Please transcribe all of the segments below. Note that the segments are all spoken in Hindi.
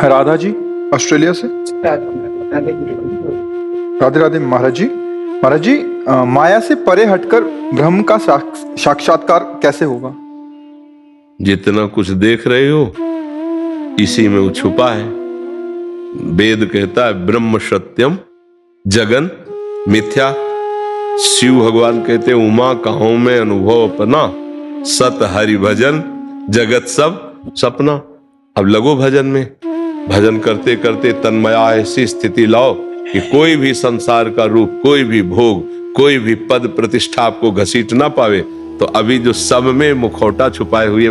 राधा जी ऑस्ट्रेलिया से। राधे राधे महाराज जी। महाराज जी, माया से परे हटकर ब्रह्म का साक्षात्कार कैसे होगा? जितना कुछ देख रहे हो इसी में वो छुपा है। वेद कहता है ब्रह्म सत्यम जगन मिथ्या। शिव भगवान कहते उमा कहो में अनुभव अपना, सत हरि भजन जगत सब सपना। अब लगो भजन में, भजन करते करते तन्मया ऐसी स्थिति लाओ कि कोई भी संसार का रूप, कोई भी भोग, कोई भी पद प्रतिष्ठा आपको घसीट ना पावे। तो अभी जो सब में मुखौटा छुपाए हुए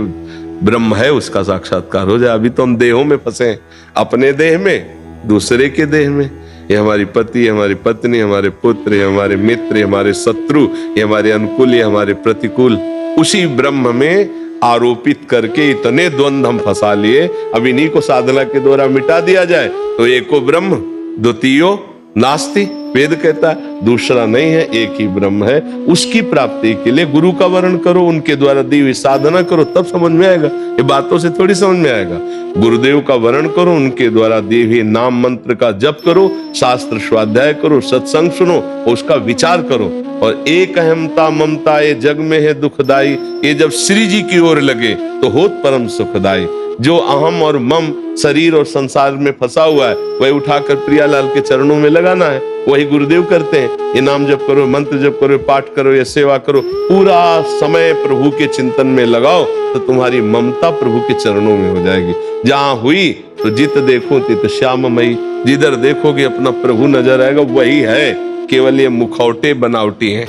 ब्रह्म है उसका साक्षात्कार हो जाए। अभी तो हम देहों में फंसे हैं, अपने देह में, दूसरे के देह में। ये हमारी पति, ये हमारी पत्नी, हमारे पुत्र, ये हमारे मित्र, ये हमारे शत्रु, ये हमारे अनुकूल, ये हमारे प्रतिकूल, उसी ब्रह्म में आरोपित करके इतने द्वंद्व हम फंसा लिए। अब इन्हीं को साधना के द्वारा मिटा दिया जाए तो एको ब्रह्म द्वितीयो नास्ति। वेद कहता है दूसरा नहीं है, एक ही ब्रह्म है। उसकी प्राप्ति के लिए गुरु का वर्ण करो, उनके द्वारा दी हुई साधना करो, तब समझ में आएगा। ये बातों से थोड़ी समझ में आएगा। गुरुदेव का वर्ण करो, उनके द्वारा दिए हुए नाम मंत्र का जप करो, शास्त्र स्वाध्याय करो, सत्संग सुनो, उसका विचार करो। और एक अहमता ममता ये जग में है दुखदाई, ये जब श्री जी की ओर लगे तो होत परम सुखदाई। जो अहम और मम शरीर और संसार में फंसा हुआ है वही उठाकर प्रियालाल के चरणों में लगाना है। वही गुरुदेव करते हैं। ये नाम जप करो, मंत्र जप करो, पाठ करो, ये सेवा करो, पूरा समय प्रभु के चिंतन में लगाओ तो तुम्हारी ममता प्रभु के चरणों में हो जाएगी। जहां हुई तो जित देखो तित श्याममयी, जिधर देखोगे अपना प्रभु नजर आएगा। वही है, केवल ये मुखौटे बनावटी हैं।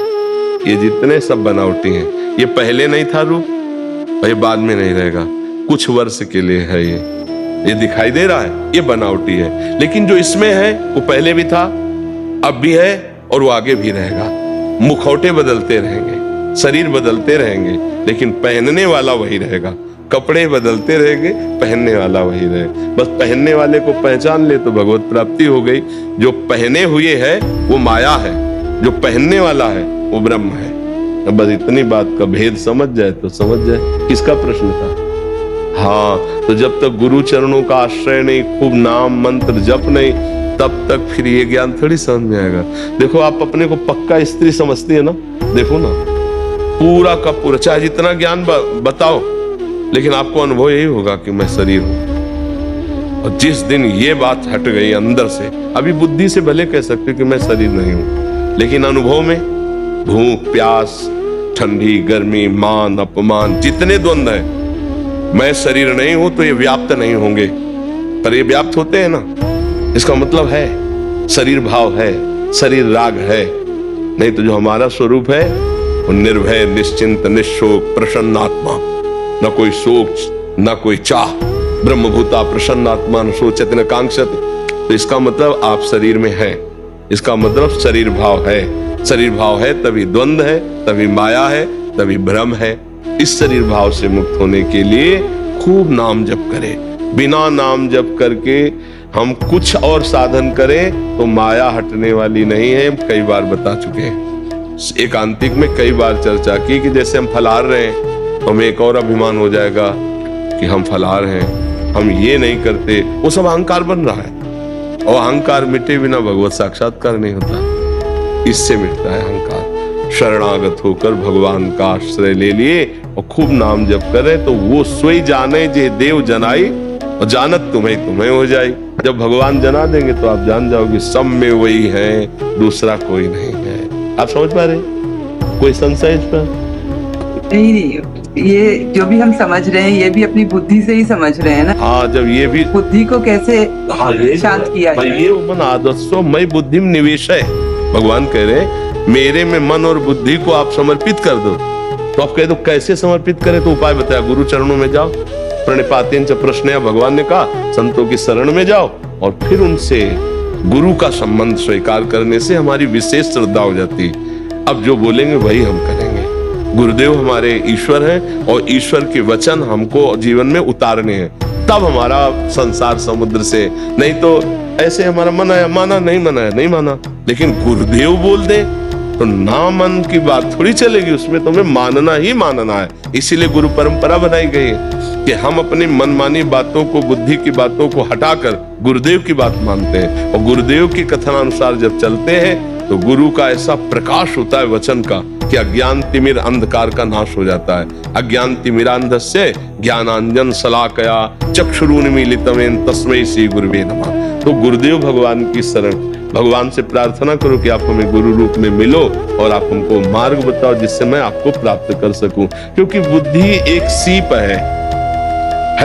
ये जितने सब बनावटी हैं। ये पहले नहीं था रूप, ये बाद में नहीं रहेगा, कुछ वर्ष के लिए है। ये दिखाई दे रहा है, ये बनावटी है। लेकिन जो इसमें है वो पहले भी था, अब भी है और वो आगे भी रहेगा। मुखौटे बदलते रहेंगे, शरीर बदलते रहेंगे, लेकिन पहनने वाला वही रहेगा। कपड़े बदलते रहेंगे, पहनने वाला वही रहेगा। बस पहनने वाले को पहचान ले तो भगवत प्राप्ति हो गई। जो पहने हुए है वो माया है, जो पहनने वाला है वो ब्रह्म है। अब बस इतनी बात का भेद समझ जाए तो समझ जाए। किसका प्रश्न था? हाँ, तो जब तक गुरु चरणों का आश्रय नहीं, खूब नाम मंत्र जप नहीं, तब तक फिर ये ज्ञान थोड़ी समझ में आएगा। देखो आप अपने को पक्का स्त्री समझती है ना, देखो ना, पूरा का पूरा, चाहे जितना ज्ञान बताओ, लेकिन आपको अनुभव यही होगा कि मैं शरीर हूं। और जिस दिन ये बात हट गई अंदर से, अभी बुद्धि से भले कह सकते कि मैं शरीर नहीं हूं, लेकिन अनुभव में भूख प्यास, ठंडी गर्मी, मान अपमान, जितने द्वंद्व है, मैं शरीर नहीं हूं तो ये व्याप्त नहीं होंगे, पर ये व्याप्त होते हैं ना। इसका मतलब है शरीर भाव है, शरीर राग है। नहीं तो जो हमारा स्वरूप है वो निर्भय, निश्चिंत, निशोक, प्रसन्नात्मा, न कोई शोक न कोई चाह। ब्रह्मभूता प्रसन्नात्मा न सोचत न कांक्षत। तो इसका मतलब आप शरीर में हैं, इसका मतलब शरीर भाव है। शरीर भाव है तभी द्वंद्व है, तभी माया है, तभी भ्रम है। इस शरीर भाव से मुक्त होने के लिए खूब नाम जप करें। बिना नाम जप करके हम कुछ और साधन करें तो माया हटने वाली नहीं है। हम कई बार बता चुके हैं, एकांतिक में कई बार चर्चा की कि जैसे हम फलाहार रहे हैं, हमें एक और अभिमान हो जाएगा कि हम फलाहार हैं, हम ये नहीं करते, वो सब अहंकार बन रहा है। और अहंकार मिटे बिना भगवत साक्षात्कार नहीं होता, इससे मिटता है अहंकार। शरणागत होकर भगवान का आश्रय ले लिए और खूब नाम जप करे तो वो सोई जाने जे देव जनाई, और जानत तुम्हें हो जाए। जब भगवान जना देंगे तो आप जान जाओगे सब में वही है, दूसरा कोई नहीं है। आप समझ पा रहे? कोई संशय इस पर? नहीं, ये जो भी हम समझ रहे हैं ये भी अपनी बुद्धि से ही समझ रहे हैं ना। हाँ, जब ये भी बुद्धि को कैसे शांत किया जाए। ये मन आदर्शो मई बुद्धि में निवेश है। भगवान कह रहे मेरे में मन और बुद्धि को आप समर्पित कर दो। तो आप कह दो कैसे समर्पित करें, तो उपाय बताया, गुरु चरणों में जाओ, प्रणिपातेन च प्रश्नया, भगवान ने कहा संतों की शरण में जाओ, और फिर उनसे गुरु का संबंध स्वीकार करने से हमारी विशेष श्रद्धा हो जाती है। अब जो बोलेंगे वही हम करेंगे। गुरुदेव हमारे ईश्वर हैं और ईश्वर के वचन हमको जीवन में उतारने हैं, तब हमारा संसार समुद्र से। नहीं तो ऐसे हमारा मन आया माना, नहीं मनाया नहीं माना। लेकिन गुरुदेव बोल दे तो ना मन की बात थोड़ी चलेगी, उसमें तुम्हें मानना ही मानना है। इसीलिए गुरु परंपरा बनाई गई है कि हम अपनी मनमानी बातों को, बुद्धि की बातों को हटाकर गुरुदेव की बात मानते हैं, और गुरुदेव की कथनानुसार जब चलते हैं तो गुरु का ऐसा प्रकाश होता है वचन का कि अज्ञान तिमिर अंधकार का नाश हो जाता है। अज्ञान तिमिरांधस्य ज्ञानांजन शलाकया चक्षुरुन्मीलितमेन तस्मै श्री गुरुवे नमः। तो गुरुदेव भगवान की शरण, भगवान से प्रार्थना करो कि आप हमें गुरु रूप में मिलो और आप हमको मार्ग बताओ जिससे मैं आपको प्राप्त कर सकूं। क्योंकि बुद्धि एक सीप है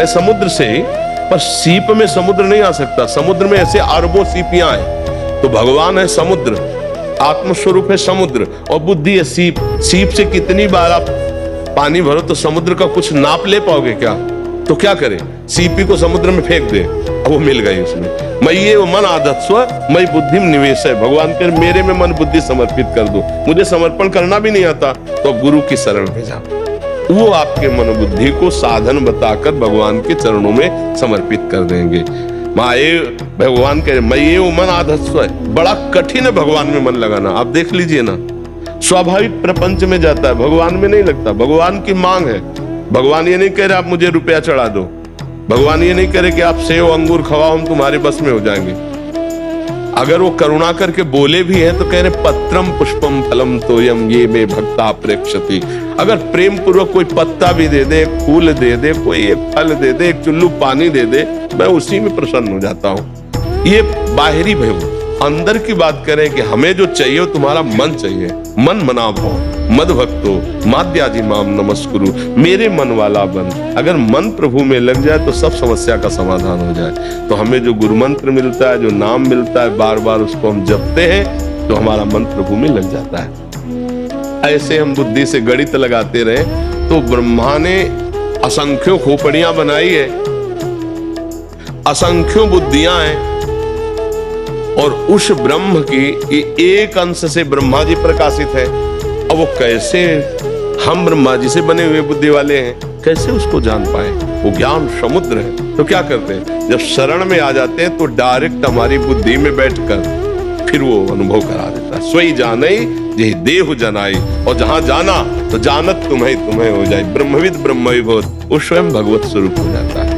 समुद्र से, पर सीप में समुद्र नहीं आ सकता। समुद्र में ऐसे अरबों सीपियां हैं। तो भगवान है समुद्र, आत्मस्वरूप है समुद्र, और बुद्धि है सीप। सीप से कितनी बार आप पानी भरो तो समुद्र का कुछ नाप ले पाओगे क्या? तो क्या करें, सीपी को समुद्र में फेंक दे, अब वो मिल गई उसमें। मय्ये मन आधत्स्व मयि बुद्धिम निवेश है। भगवान के मेरे में मन बुद्धि समर्पित कर दो। मुझे समर्पण करना भी नहीं आता तो गुरु की शरण में जाओ, वो आपके मन बुद्धि को साधन बताकर भगवान के चरणों में समर्पित कर देंगे। माये भगवान कह रहे मय्ये मन आधत्स्व, बड़ा कठिन है भगवान में मन लगाना। आप देख लीजिए ना, स्वाभाविक प्रपंच में जाता है, भगवान में नहीं लगता। भगवान की मांग है। भगवान ये नहीं कह रहे आप मुझे रुपया चढ़ा दो, भगवान ये नहीं कह रहे कि आप सेव अंगूर खवाओ हम तुम्हारे बस में हो जाएंगे। अगर वो करुणा करके बोले भी हैं तो कह रहे पत्रम पुष्पम फलम तोयम ये में भक्ता प्रेक्षति। अगर प्रेम पूर्वक कोई पत्ता भी दे दे, एक फूल दे दे, कोई एक फल दे दे, एक चुल्लू पानी दे दे, मैं उसी में प्रसन्न हो जाता हूँ। ये बाहरी भय। अंदर की बात करें कि हमें जो चाहिए तुम्हारा मन चाहिए। मन मना भाव मद भक्तो माद्याजी माम नमस्कुरु, मेरे मन वाला बन। अगर मन प्रभु में लग जाए तो सब समस्या का समाधान हो जाए। तो हमें जो गुरु मंत्र मिलता है, जो नाम मिलता है, बार बार उसको हम जपते हैं तो हमारा मन प्रभु में लग जाता है। ऐसे हम बुद्धि से गणित लगाते रहे तो ब्रह्मा ने असंख्यों खोपड़ियां बनाई है, असंख्यों बुद्धियां हैं, और उस ब्रह्म की एक अंश से ब्रह्मा जी प्रकाशित है। अब वो कैसे, हम ब्रह्मा जी से बने हुए बुद्धि वाले हैं, कैसे उसको जान पाए? वो ज्ञान समुद्र है। तो क्या करते हैं, जब शरण में आ जाते हैं तो डायरेक्ट हमारी बुद्धि में बैठकर फिर वो अनुभव करा देता है। स्वयं जाने यही देह जनाई, और जहां जाना तो जानत तुम्हें तुम्हें हो जाए। ब्रह्मविद ब्रह्मविभूत, वो स्वयं भगवत स्वरूप हो जाता है।